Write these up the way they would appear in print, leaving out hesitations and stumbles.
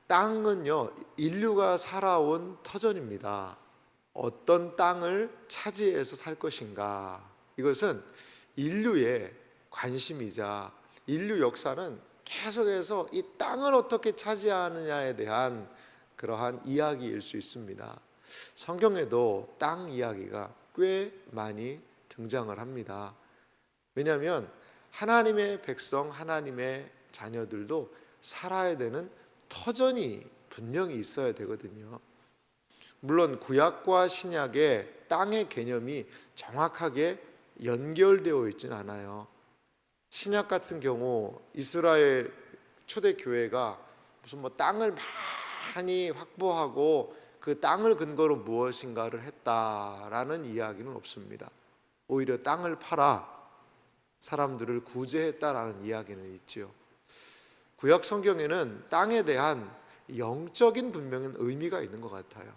땅은요, 인류가 살아온 터전입니다. 어떤 땅을 차지해서 살 것인가, 이것은 인류의 관심이자 인류 역사는 계속해서 이 땅을 어떻게 차지하느냐에 대한 그러한 이야기일 수 있습니다. 성경에도 땅 이야기가 꽤 많이 등장을 합니다. 왜냐하면 하나님의 백성, 하나님의 자녀들도 살아야 되는 터전이 분명히 있어야 되거든요. 물론 구약과 신약의 땅의 개념이 정확하게 연결되어 있지는 않아요. 신약 같은 경우 이스라엘 초대교회가 무슨 땅을 많이 확보하고 그 땅을 근거로 무엇인가를 했다라는 이야기는 없습니다. 오히려 땅을 팔아 사람들을 구제했다라는 이야기는 있지요. 구약 성경에는 땅에 대한 영적인 분명한 의미가 있는 것 같아요.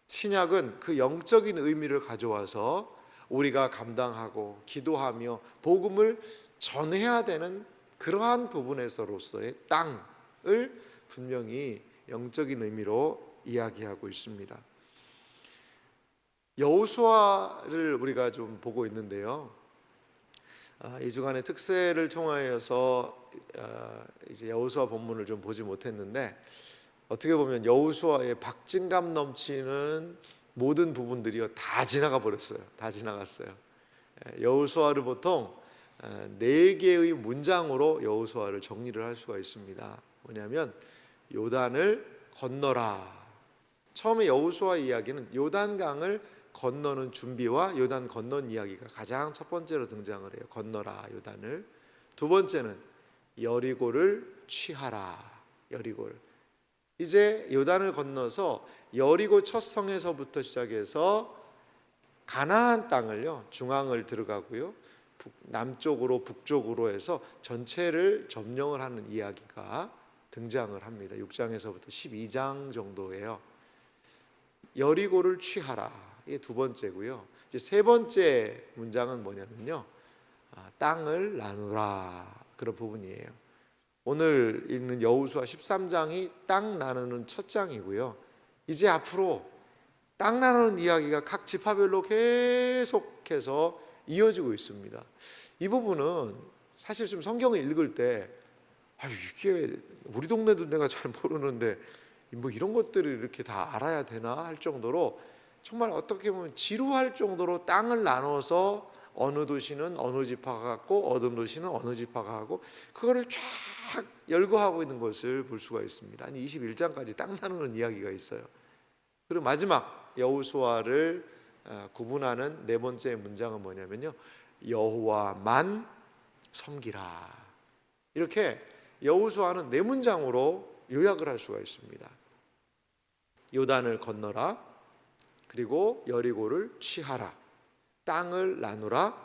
신약은 그 영적인 의미를 가져와서 우리가 감당하고 기도하며 복음을 전해야 되는 그러한 부분에서로서의 땅을 분명히 영적인 의미로 이야기하고 있습니다. 여호수아를 우리가 좀 보고 있는데요. 이 주간의 특세를 통하여서 이제 여호수아 본문을 좀 보지 못했는데, 어떻게 보면 여호수아의 박진감 넘치는 모든 부분들이요 다 지나가 버렸어요. 다 지나갔어요. 여호수아를 보통 4개의 문장으로 여호수아를 정리를 할 수가 있습니다. 뭐냐면 요단을 건너라. 처음에 여호수아 이야기는 요단강을 건너는 준비와 요단 건넌 이야기가 가장 첫 번째로 등장을 해요. 건너라 요단을. 두 번째는 여리고를 취하라. 여리고를. 이제 요단을 건너서 여리고 첫 성에서부터 시작해서 가나안 땅을요, 중앙을 들어가고요, 남쪽으로 북쪽으로 해서 전체를 점령을 하는 이야기가 등장을 합니다. 6장에서부터 12장 정도예요. 여리고를 취하라, 이게 두 번째고요. 이제 세 번째 문장은 뭐냐면요, 땅을 나누라, 그런 부분이에요. 오늘 읽는 여호수아 13장이 땅 나누는 첫 장이고요. 이제 앞으로 땅 나누는 이야기가 각 지파별로 계속해서 이어지고 있습니다. 이 부분은 사실 좀 성경을 읽을 때 이게 우리 동네도 내가 잘 모르는데 뭐 이런 것들을 이렇게 다 알아야 되나 할 정도로, 정말 어떻게 보면 지루할 정도로 땅을 나눠서 어느 도시는 어느 지파가 갖고 어느 도시는 어느 지파가 하고 그거를 쫙 열거하고 있는 것을 볼 수가 있습니다. 아니 21장까지 땅 나누는 이야기가 있어요. 그리고 마지막 여호수아를 구분하는 네 번째 문장은 뭐냐면요, 여호와만 섬기라. 이렇게 여호수아는 네 문장으로 요약을 할 수가 있습니다. 요단을 건너라, 그리고 여리고를 취하라, 땅을 나누라,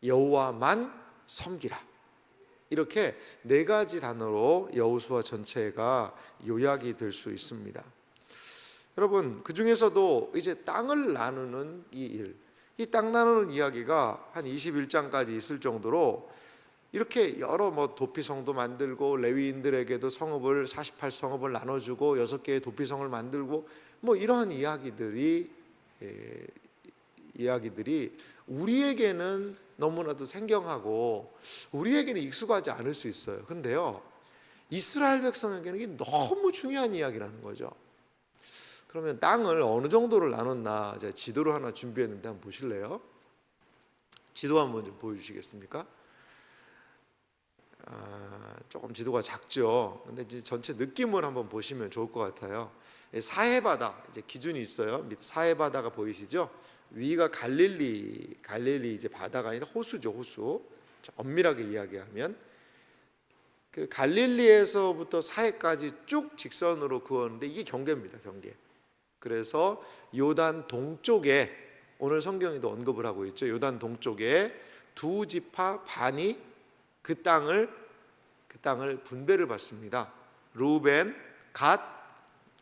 여호와만 섬기라. 이렇게 네 가지 단어로 여호수아 전체가 요약이 될 수 있습니다. 여러분, 그 중에서도 이제 땅을 나누는 이 일, 이 땅 나누는 이야기가 한 21장까지 있을 정도로 이렇게 여러 도피성도 만들고 레위인들에게도 성읍을 48성읍을 나눠주고 6개의 도피성을 만들고 이러한 이야기들이 우리에게는 너무나도 생경하고 우리에게는 익숙하지 않을 수 있어요. 그런데요, 이스라엘 백성에게는 이게 너무 중요한 이야기라는 거죠. 그러면 땅을 어느 정도를 나눴나, 제가 지도를 하나 준비했는데 한번 보실래요? 지도 한번 좀 보여주시겠습니까? 조금 지도가 작죠. 근데 이제 전체 느낌을 한번 보시면 좋을 것 같아요. 사해바다, 이제 기준이 있어요. 밑에 사해바다가 보이시죠? 위가 갈릴리 이제 바다가 아니라 호수죠, 호수. 엄밀하게 이야기하면 그 갈릴리에서부터 사해까지 쭉 직선으로 그었는데 이게 경계입니다, 경계. 그래서 요단 동쪽에, 오늘 성경에도 언급을 하고 있죠, 요단 동쪽에 두 지파 반이 그 땅을 분배를 받습니다. 루벤, 갓,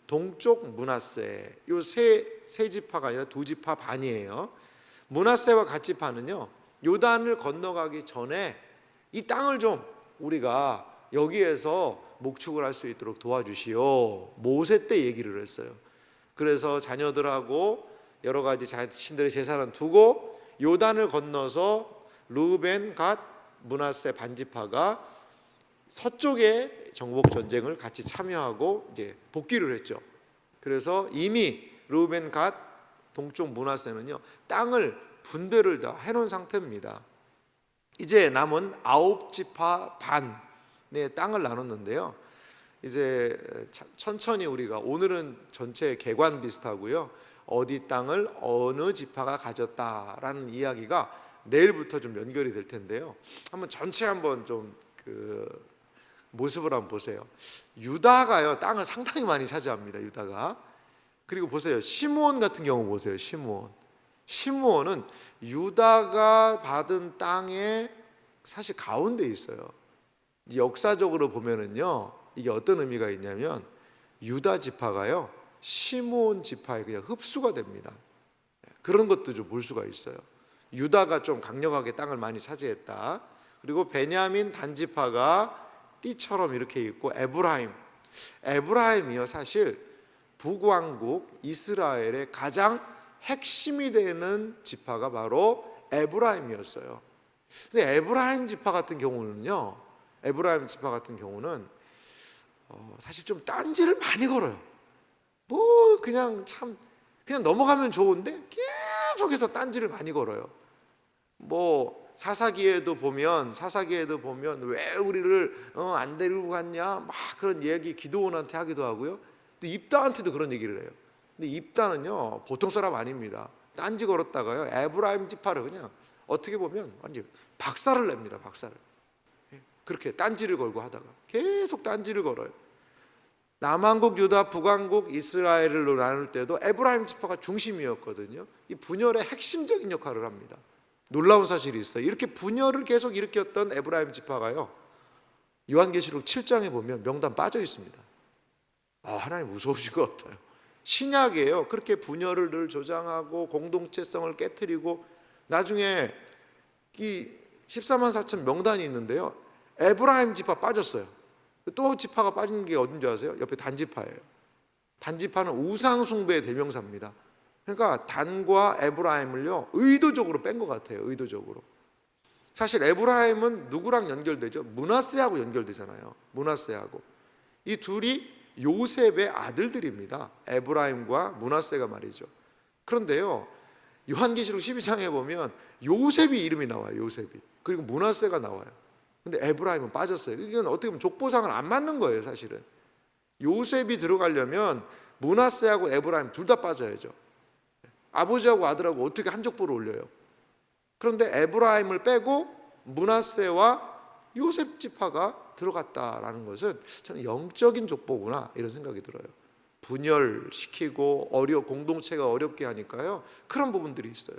동쪽 므낫세, 요 세 지파가 아니라 두 지파 반이에요. 므낫세와 갓 지파는요, 요단을 건너가기 전에 이 땅을 좀 우리가 여기에서 목축을 할 수 있도록 도와주시오. 모세 때 얘기를 했어요. 그래서 자녀들하고 여러 가지 자신들의 재산을 두고 요단을 건너서 르우벤, 갓, 므낫세 반지파가 서쪽의 정복 전쟁을 같이 참여하고 이제 복귀를 했죠. 그래서 이미 르우벤, 갓, 동쪽 므낫세는요 땅을 분배를 다 해놓은 상태입니다. 이제 남은 9지파 반의 땅을 나눴는데요. 이제 천천히 우리가 오늘은 전체 개관 비슷하고요. 어디 땅을 어느 지파가 가졌다라는 이야기가 내일부터 좀 연결이 될 텐데요. 한번 전체 한번 좀 그 모습을 한번 보세요. 유다가요 땅을 상당히 많이 차지합니다. 유다가. 그리고 보세요. 시므온 같은 경우 보세요. 시므온은 유다가 받은 땅의 사실 가운데 있어요. 역사적으로 보면은요 이게 어떤 의미가 있냐면 유다 지파가요 시므온 지파에 그냥 흡수가 됩니다. 그런 것도 좀 볼 수가 있어요. 유다가 좀 강력하게 땅을 많이 차지했다. 그리고 베냐민 단지파가 띠처럼 이렇게 있고 에브라임이요 사실 북왕국 이스라엘의 가장 핵심이 되는 지파가 바로 에브라임이었어요. 근데 에브라임 지파 같은 경우는 사실 좀 딴지를 많이 걸어요. 뭐 그냥 넘어가면 좋은데 계속해서 딴지를 많이 걸어요. 뭐 사사기에도 보면 왜 우리를 안 데리고 갔냐 막 그런 얘기 기드온한테 하기도 하고요. 근데 입다한테도 그런 얘기를 해요. 근데 입다는요 보통 사람 아닙니다. 딴지 걸었다가요 에브라임 지파를 그냥 어떻게 보면 완전 박살을 냅니다. 박살을. 그렇게 딴지를 걸고 하다가 계속 딴지를 걸어요. 남왕국 유다, 북왕국 이스라엘로 나눌 때도 에브라임 지파가 중심이었거든요. 이 분열의 핵심적인 역할을 합니다. 놀라운 사실이 있어요. 이렇게 분열을 계속 일으켰던 에브라임 지파가요 요한계시록 7장에 보면 명단 빠져 있습니다. 하나님 무서우신 것 같아요. 신약이에요. 그렇게 분열을 늘 조장하고 공동체성을 깨트리고 나중에 이 14만 4천 명단이 있는데요 에브라임 지파 빠졌어요. 또 지파가 빠진 게 어딘지 아세요? 옆에 단지파예요. 단지파는 우상 숭배의 대명사입니다. 그러니까 단과 에브라임을요 의도적으로 뺀 것 같아요. 의도적으로. 사실 에브라임은 누구랑 연결되죠? 므낫세하고 연결되잖아요. 므낫세하고. 이 둘이 요셉의 아들들입니다. 에브라임과 므낫세가 말이죠. 그런데요 요한계시록 12장에 보면 요셉이 이름이 나와요. 요셉이. 그리고 므낫세가 나와요. 근데 에브라임은 빠졌어요. 이건 어떻게 보면 족보상은 안 맞는 거예요. 사실은 요셉이 들어가려면 므낫세하고 에브라임 둘 다 빠져야죠. 아버지하고 아들하고 어떻게 한 족보를 올려요? 그런데 에브라임을 빼고 므낫세와 요셉 지파가 들어갔다라는 것은 저는 영적인 족보구나 이런 생각이 들어요. 분열시키고 공동체가 어렵게 하니까요 그런 부분들이 있어요.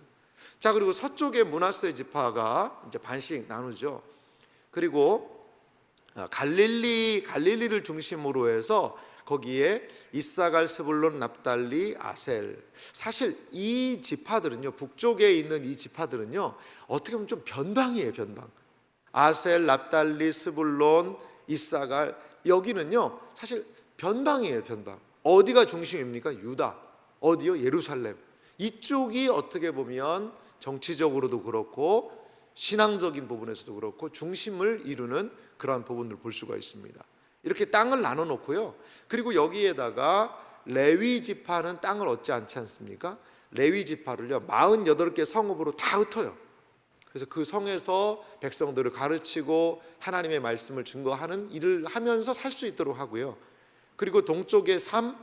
자, 그리고 서쪽에 므낫세 지파가 이제 반씩 나누죠. 그리고 갈릴리를 중심으로 해서 거기에 이사갈, 스불론, 납달리, 아셀. 사실 이 지파들은요 북쪽에 있는 이 지파들은요 어떻게 보면 좀 변방이에요. 변방. 아셀, 납달리, 스불론, 이사갈 여기는요 사실 변방이에요. 변방. 어디가 중심입니까? 유다. 어디요? 예루살렘. 이쪽이 어떻게 보면 정치적으로도 그렇고 신앙적인 부분에서도 그렇고 중심을 이루는 그러한 부분을 볼 수가 있습니다. 이렇게 땅을 나눠 놓고요. 그리고 여기에다가 레위 지파는 땅을 얻지 않지 않습니까? 레위 지파를요 48개 성읍으로 다 흩어요. 그래서 그 성에서 백성들을 가르치고 하나님의 말씀을 증거하는 일을 하면서 살 수 있도록 하고요. 그리고 동쪽에 3,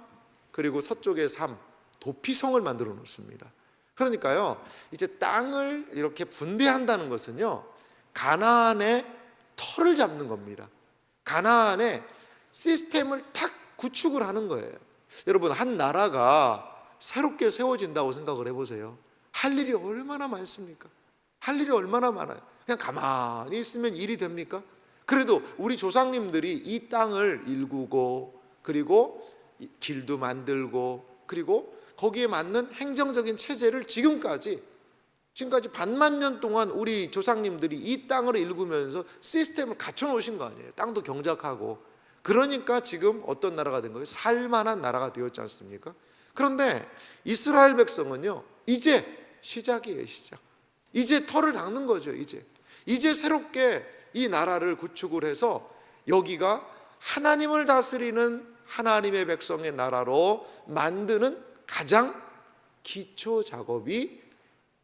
그리고 서쪽에 3 도피성을 만들어 놓습니다. 그러니까요 이제 땅을 이렇게 분배한다는 것은요 가나안의 터를 잡는 겁니다. 가나안의 시스템을 탁 구축을 하는 거예요. 여러분 한 나라가 새롭게 세워진다고 생각을 해보세요. 할 일이 얼마나 많습니까? 할 일이 얼마나 많아요. 그냥 가만히 있으면 일이 됩니까? 그래도 우리 조상님들이 이 땅을 일구고 그리고 길도 만들고 그리고 거기에 맞는 행정적인 체제를 지금까지 반만 년 동안 우리 조상님들이 이 땅을 일구면서 시스템을 갖춰 놓으신 거 아니에요. 땅도 경작하고 그러니까 지금 어떤 나라가 된 거예요? 살만한 나라가 되었지 않습니까? 그런데 이스라엘 백성은요, 이제 시작이에요. 시작. 이제 털을 닦는 거죠. 이제 새롭게 이 나라를 구축을 해서 여기가 하나님을 다스리는 하나님의 백성의 나라로 만드는 가장 기초 작업이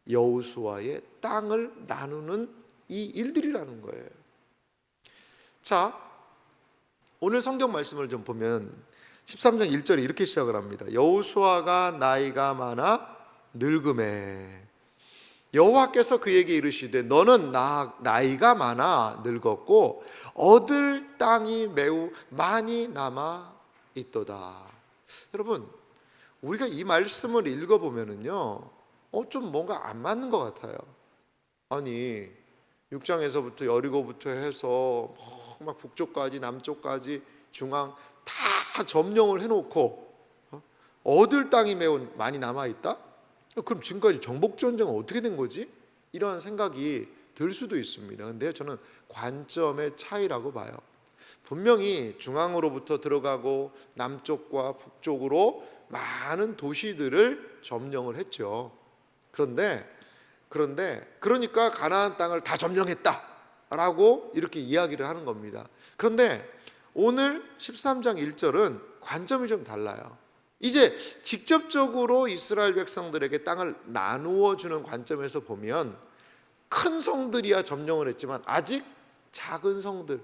여호수아의 땅을 나누는 이 일들이라는 거예요. 자, 오늘 성경 말씀을 좀 보면 13장 1절에 이렇게 시작을 합니다. 여호수아가 나이가 많아 늙음에 여호와께서 그에게 이르시되 너는 나이가 많아 늙었고 얻을 땅이 매우 많이 남아 있도다. 여러분, 우리가 이 말씀을 읽어보면은요, 좀 뭔가 안 맞는 것 같아요. 아니 6장에서부터 여리고부터 해서 막 북쪽까지 남쪽까지 중앙 다 점령을 해놓고 얻을 땅이 매우 많이 남아있다? 그럼 지금까지 정복전쟁은 어떻게 된 거지? 이런 생각이 들 수도 있습니다. 근데 저는 관점의 차이라고 봐요. 분명히 중앙으로부터 들어가고 남쪽과 북쪽으로 많은 도시들을 점령을 했죠. 그러니까 가나안 땅을 다 점령했다라고 이렇게 이야기를 하는 겁니다. 그런데 오늘 13장 1절은 관점이 좀 달라요. 이제 직접적으로 이스라엘 백성들에게 땅을 나누어 주는 관점에서 보면 큰 성들이야 점령을 했지만 아직 작은 성들,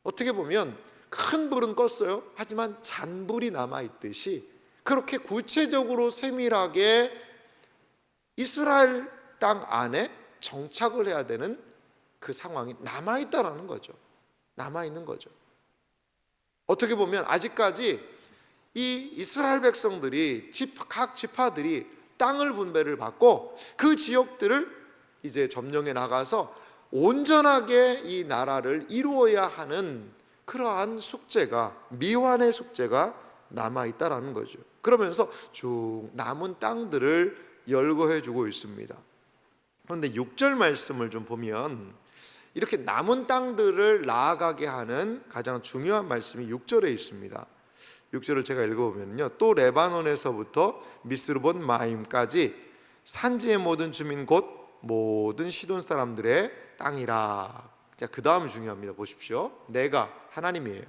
어떻게 보면 큰 불은 껐어요. 하지만 잔불이 남아있듯이 그렇게 구체적으로 세밀하게 이스라엘 땅 안에 정착을 해야 되는 그 상황이 남아있다라는 거죠. 남아있는 거죠. 어떻게 보면 아직까지 이 이스라엘 백성들이 각 지파들이 땅을 분배를 받고 그 지역들을 이제 점령해 나가서 온전하게 이 나라를 이루어야 하는 그러한 숙제가, 미완의 숙제가 남아있다라는 거죠. 그러면서 쭉 남은 땅들을 열거해 주고 있습니다. 그런데 6절 말씀을 좀 보면 이렇게 남은 땅들을 나아가게 하는 가장 중요한 말씀이 6절에 있습니다. 6절을 제가 읽어보면요, 또 레바논에서부터 미스르본 마임까지 산지의 모든 주민 곧 모든 시돈 사람들의 땅이라. 자, 그 다음이 중요합니다. 보십시오. 내가 하나님이에요.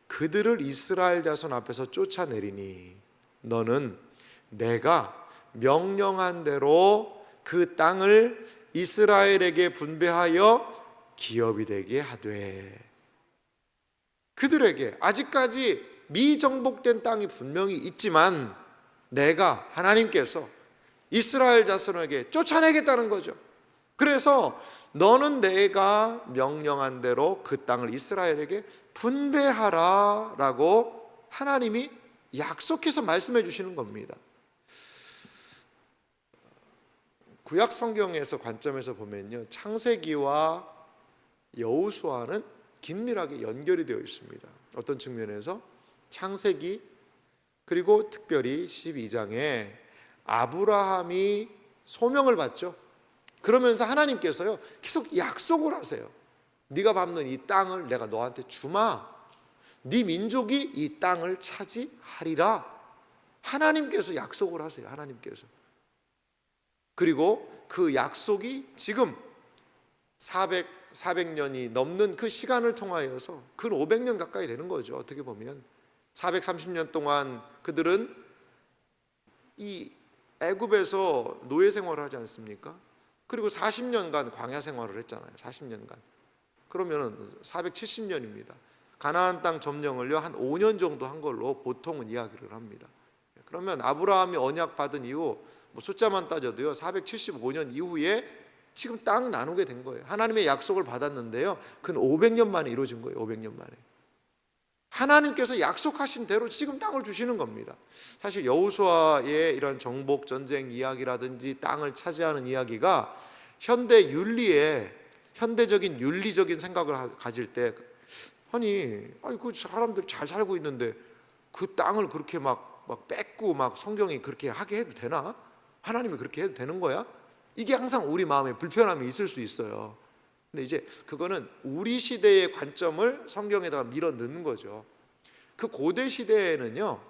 그들을 이스라엘 자손 앞에서 쫓아내리니 너는 내가 명령한 대로 그 땅을 이스라엘에게 분배하여 기업이 되게 하되, 그들에게 아직까지 미정복된 땅이 분명히 있지만 내가 하나님께서 이스라엘 자손에게 쫓아내겠다는 거죠. 그래서 너는 내가 명령한 대로 그 땅을 이스라엘에게 분배하라 라고 하나님이 약속해서 말씀해 주시는 겁니다. 구약 성경에서 관점에서 보면요, 창세기와 여호수아는 긴밀하게 연결이 되어 있습니다. 어떤 측면에서 창세기 그리고 특별히 12장에 아브라함이 소명을 받죠. 그러면서 하나님께서요 계속 약속을 하세요. 네가 밟는 이 땅을 내가 너한테 주마. 네 민족이 이 땅을 차지하리라. 하나님께서 약속을 하세요. 하나님께서. 그리고 그 약속이 지금 400년이 넘는 그 시간을 통하여서 근 500년 가까이 되는 거죠. 어떻게 보면 430년 동안 그들은 이 애굽에서 노예 생활을 하지 않습니까? 그리고 40년간 광야 생활을 했잖아요. 40년간. 그러면 470년입니다. 가나안 땅 점령을요 한 5년 정도 한 걸로 보통은 이야기를 합니다. 그러면 아브라함이 언약 받은 이후 숫자만 따져도요 475년 이후에 지금 땅 나누게 된 거예요. 하나님의 약속을 받았는데요 근 500년 만에 이루어진 거예요. 500년 만에 하나님께서 약속하신 대로 지금 땅을 주시는 겁니다. 사실 여호수아의 이런 정복 전쟁 이야기라든지 땅을 차지하는 이야기가 현대 윤리에 현대적인 윤리적인 생각을 가질 때 아니 그 사람들 잘 살고 있는데 그 땅을 그렇게 막 뺏고 막 성경이 그렇게 하게 해도 되나? 하나님이 그렇게 해도 되는 거야? 이게 항상 우리 마음에 불편함이 있을 수 있어요. 근데 이제 그거는 우리 시대의 관점을 성경에다가 밀어 넣는 거죠. 그 고대 시대에는요,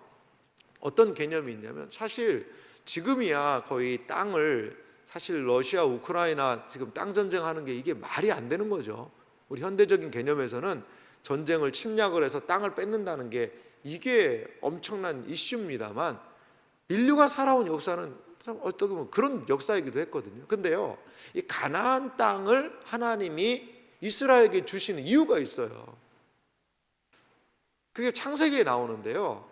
어떤 개념이 있냐면, 사실 지금이야 거의 땅을, 사실 러시아 우크라이나 지금 땅 전쟁하는 게 이게 말이 안 되는 거죠. 우리 현대적인 개념에서는 전쟁을 침략을 해서 땅을 뺏는다는 게 이게 엄청난 이슈입니다만, 인류가 살아온 역사는 어떻게 보면 그런 역사이기도 했거든요. 근데요, 이 가나안 땅을 하나님이 이스라엘에게 주시는 이유가 있어요. 그게 창세기에 나오는데요,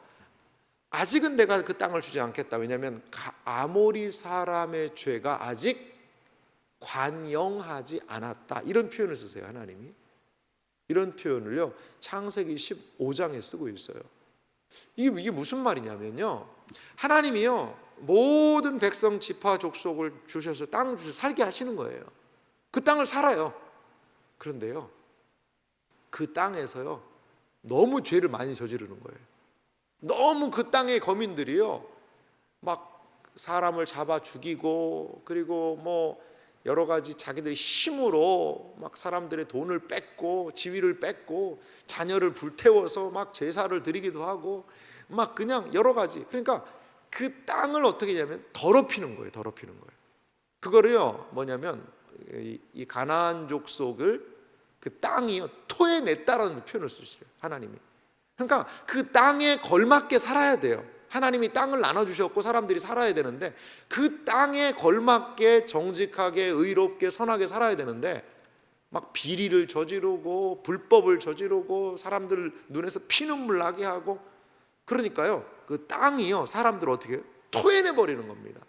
아직은 내가 그 땅을 주지 않겠다. 왜냐하면 아모리 사람의 죄가 아직 관영하지 않았다, 이런 표현을 쓰세요. 하나님이 이런 표현을요 창세기 15장에 쓰고 있어요. 이게 무슨 말이냐면요, 하나님이요 모든 백성 지파 족속을 주셔서 땅을 주셔서 살게 하시는 거예요. 그 땅을 살아요. 그런데요, 그 땅에서요 너무 죄를 많이 저지르는 거예요. 너무 그 땅의 거민들이요 막 사람을 잡아 죽이고, 그리고 뭐 여러 가지 자기들의 힘으로 막 사람들의 돈을 뺏고 지위를 뺏고 자녀를 불태워서 막 제사를 드리기도 하고, 막 그냥 여러 가지. 그러니까 그 땅을 어떻게 하냐면 더럽히는 거예요. 더럽히는 거예요. 그거를요 뭐냐면 이 가나안 족속을 그 땅이요 토해냈다라는 표현을 쓰시죠, 하나님이. 그러니까 그 땅에 걸맞게 살아야 돼요. 하나님이 땅을 나눠주셨고 사람들이 살아야 되는데, 그 땅에 걸맞게 정직하게 의롭게 선하게 살아야 되는데, 막 비리를 저지르고 불법을 저지르고 사람들 눈에서 피눈물 나게 하고, 그러니까요 그 땅이요 사람들을 어떻게 토해내 버리는 겁니다.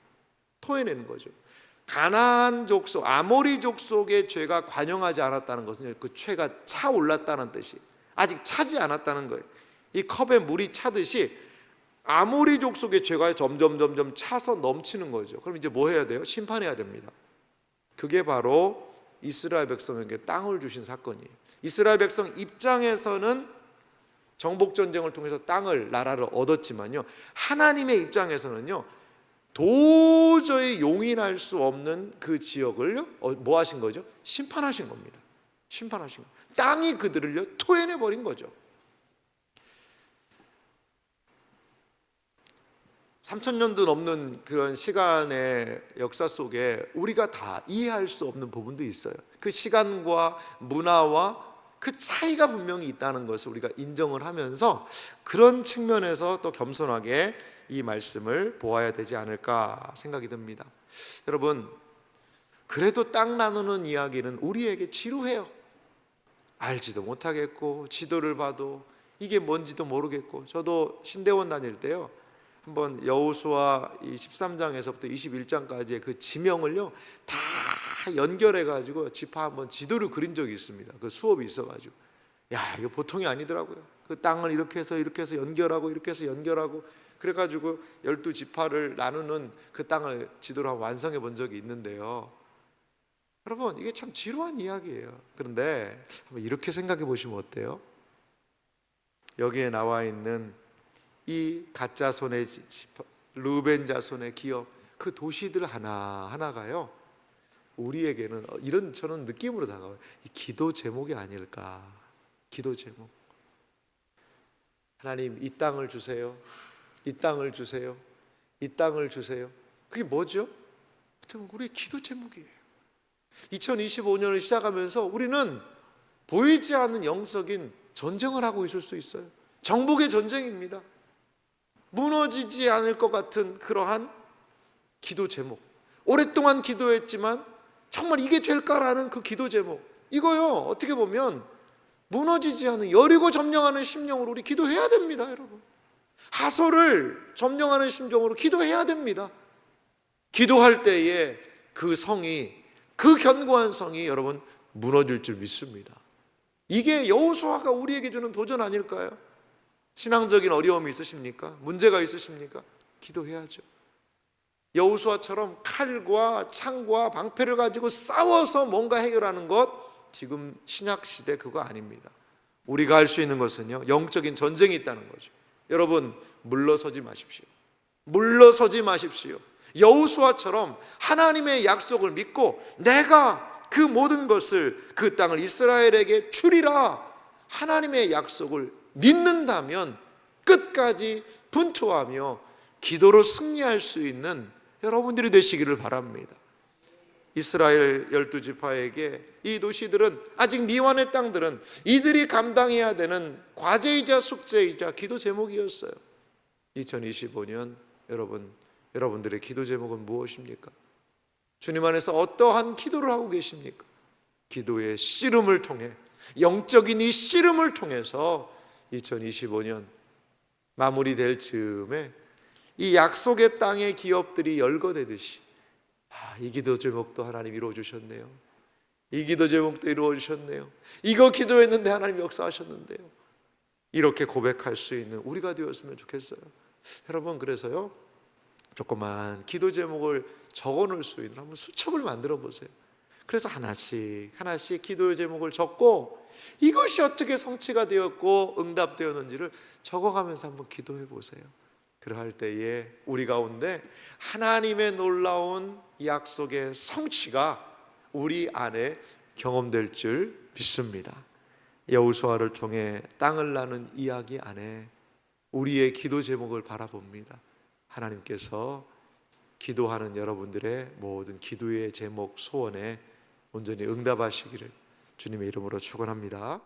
토해내는 거죠. 가나안 족속, 아모리 족속의 죄가 관영하지 않았다는 것은 그 죄가 차올랐다는 뜻이, 아직 차지 않았다는 거예요. 이 컵에 물이 차듯이 아모리 족속의 죄가 점점 차서 넘치는 거죠. 그럼 이제 뭐 해야 돼요? 심판해야 됩니다. 그게 바로 이스라엘 백성에게 땅을 주신 사건이에요. 이스라엘 백성 입장에서는 정복 전쟁을 통해서 땅을, 나라를 얻었지만요, 하나님의 입장에서는요 도저히 용인할 수 없는 그 지역을요 뭐 하신 거죠? 심판하신 겁니다. 심판하신 거예요. 땅이 그들을요 토해내 버린 거죠. 3000년도 넘는 그런 시간의 역사 속에 우리가 다 이해할 수 없는 부분도 있어요. 그 시간과 문화와 그 차이가 분명히 있다는 것을 우리가 인정을 하면서, 그런 측면에서 또 겸손하게 이 말씀을 보아야 되지 않을까 생각이 듭니다. 여러분, 그래도 땅 나누는 이야기는 우리에게 지루해요. 알지도 못하겠고 지도를 봐도 이게 뭔지도 모르겠고. 저도 신대원 다닐 때요 한번 여호수아 13장에서부터 21장까지의 그 지명을요 다 연결해 가지고 지파 한번 지도를 그린 적이 있습니다. 그 수업이 있어 가지고, 야 이거 보통이 아니더라고요. 그 땅을 이렇게 해서 연결하고 이렇게 해서 연결하고, 그래 가지고 12지파를 나누는 그 땅을 지도로 한번 완성해 본 적이 있는데요, 여러분 이게 참 지루한 이야기예요. 그런데 한번 이렇게 생각해 보시면 어때요? 여기에 나와 있는 이 갓 자손의 르벤 자손의 기업, 그 도시들 하나하나가요 우리에게는 이런, 저는 느낌으로 다가와요. 이 기도 제목이 아닐까. 기도 제목. 하나님 이 땅을 주세요. 이 땅을 주세요. 이 땅을 주세요. 그게 뭐죠? 우리의 기도 제목이에요. 2025년을 시작하면서 우리는 보이지 않는 영적인 전쟁을 하고 있을 수 있어요. 정복의 전쟁입니다. 무너지지 않을 것 같은 그러한 기도 제목, 오랫동안 기도했지만 정말 이게 될까라는 그 기도 제목, 이거요 어떻게 보면 무너지지 않은 여리고 점령하는 심령으로 우리 기도해야 됩니다. 여러분, 하솔을 점령하는 심정으로 기도해야 됩니다. 기도할 때에 그 성이, 그 견고한 성이 여러분 무너질 줄 믿습니다. 이게 여호수아가 우리에게 주는 도전 아닐까요? 신앙적인 어려움이 있으십니까? 문제가 있으십니까? 기도해야죠. 여호수아처럼 칼과 창과 방패를 가지고 싸워서 뭔가 해결하는 것, 지금 신약 시대 그거 아닙니다. 우리가 할 수 있는 것은요 영적인 전쟁이 있다는 거죠. 여러분 물러서지 마십시오. 물러서지 마십시오. 여호수아처럼 하나님의 약속을 믿고 내가 그 모든 것을, 그 땅을 이스라엘에게 주리라 하나님의 약속을 믿는다면 끝까지 분투하며 기도로 승리할 수 있는 여러분들이 되시기를 바랍니다. 이스라엘 12지파에게 이 도시들은, 아직 미완의 땅들은 이들이 감당해야 되는 과제이자 숙제이자 기도 제목이었어요. 2025년 여러분들의 기도 제목은 무엇입니까? 주님 안에서 어떠한 기도를 하고 계십니까? 기도의 씨름을 통해, 영적인 이 씨름을 통해서 2025년 마무리될 즈음에 이 약속의 땅의 기업들이 열거되듯이, 이 기도 제목도 하나님 이루어 주셨네요. 이 기도 제목도 이루어 주셨네요. 이거 기도했는데 하나님 역사하셨는데요. 이렇게 고백할 수 있는 우리가 되었으면 좋겠어요. 여러분, 그래서요, 조그만 기도 제목을 적어 놓을 수 있는 한번 수첩을 만들어 보세요. 그래서 하나씩 기도 제목을 적고 이것이 어떻게 성취가 되었고 응답되었는지를 적어가면서 한번 기도해 보세요. 그러할 때에 우리 가운데 하나님의 놀라운 약속의 성취가 우리 안에 경험될 줄 믿습니다. 여호수아를 통해 땅을 나눈 이야기 안에 우리의 기도 제목을 바라봅니다. 하나님께서 기도하는 여러분들의 모든 기도의 제목, 소원에 온전히 응답하시기를 주님의 이름으로 축원합니다.